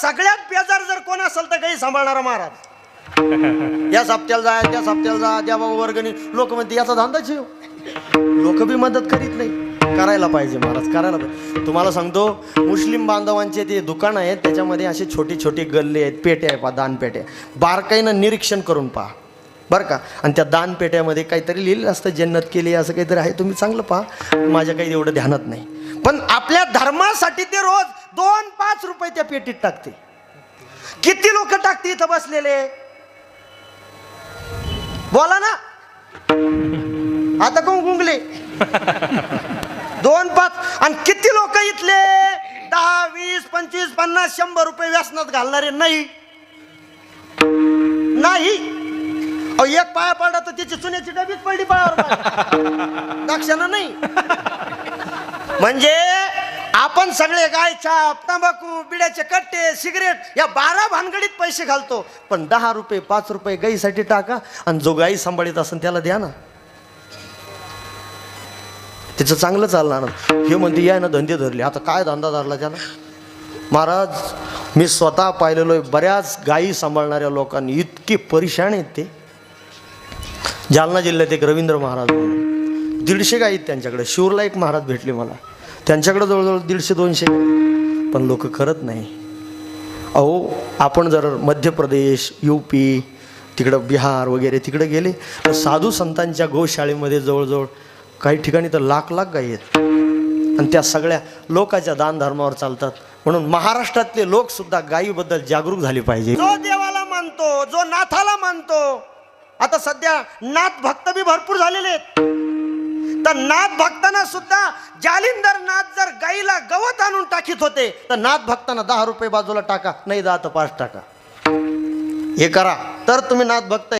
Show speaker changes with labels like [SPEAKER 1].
[SPEAKER 1] सगळ्यात बेजार जर कोण असेल तर गाई सांभाळणारा महाराज. या सप्त्याला जा, त्या सप्त्याला जा, त्या बाबा वर्गणी. लोक म्हणते याचा धंदाच आहे. लोक बी मदत करीत नाही. करायला पाहिजे महाराज, करायला पाहिजे. तुम्हाला सांगतो, मुस्लिम बांधवांचे ते दुकान आहेत, त्याच्यामध्ये असे छोटी छोटी गल्ले आहेत, पेट्या आहे, दानपेट्या. बारकाईनं निरीक्षण करून पहा बरं का. आणि त्या दानपेट्यामध्ये काहीतरी लिहिलेलं असतं, जन्नत केली असं काहीतरी आहे. तुम्ही चांगलं पहा, माझ्या काही एवढं ध्यानात नाही. पण आपल्या धर्मासाठी ते रोज 2-5 रुपये त्या पेटीत टाकते. किती लोक टाकते इथं बसलेले, बोला ना. आता कोण गुंगले 2-5. आणि किती लोक इथले 10, 20, 25, 50, 100 रुपये व्यसनात घालणारे नाही. एक पाया पडला तर तिची चुन्याची डबीच पडली पायावर, दक्षाना नाही. म्हणजे आपण सगळे गाय, छाप, तंबाखू, बिड्याचे कट्टे, सिगरेट या 12 भानगडीत पैसे घालतो. पण 10 रुपये 5 रुपये गाईसाठी टाका, आणि जो गाई सांभाळीत असेल त्याला द्या ना, त्याचं चांगलं चालणार. हे म्हणते या ना धंदे धरले. आता काय धंदा धरला त्याला महाराज? मी स्वतः पाहिलेलो आहे, बऱ्याच गायी सांभाळणाऱ्या लोकांनी इतके परेशान आहेत. ते जालना जिल्ह्यात एक रवींद्र महाराज म्हणून 150 गायी आहेत त्यांच्याकडे. शिवरला एक महाराज भेटले मला, त्यांच्याकडे जवळजवळ 150-200 गायी. पण लोक करत नाही. अहो, आपण जर मध्य प्रदेश, UP, तिकडं बिहार वगैरे तिकडे गेले तर साधू संतांच्या गोशाळेमध्ये जवळजवळ काही ठिकाणी तर लाख गायी आहेत. आणि त्या सगळ्या लोकांच्या दानधर्मावर चालतात. म्हणून महाराष्ट्रातले लोक सुद्धा गायीबद्दल जागरूक झाले पाहिजे. जो देवाला मानतो, जो नाथाला मानतो. आता सध्या नाथ भक्त बी भरपूर झालेले आहेत. तर नाथ भक्तांना सुद्धा जालिंदर नाथ जर गाईला गवत आणून टाकीत होते, तर नाथ भक्तांना 10 रुपये बाजूला टाका, नाही 10 तर 5 टाका. हे करा तर तुम्ही नाथ भक्त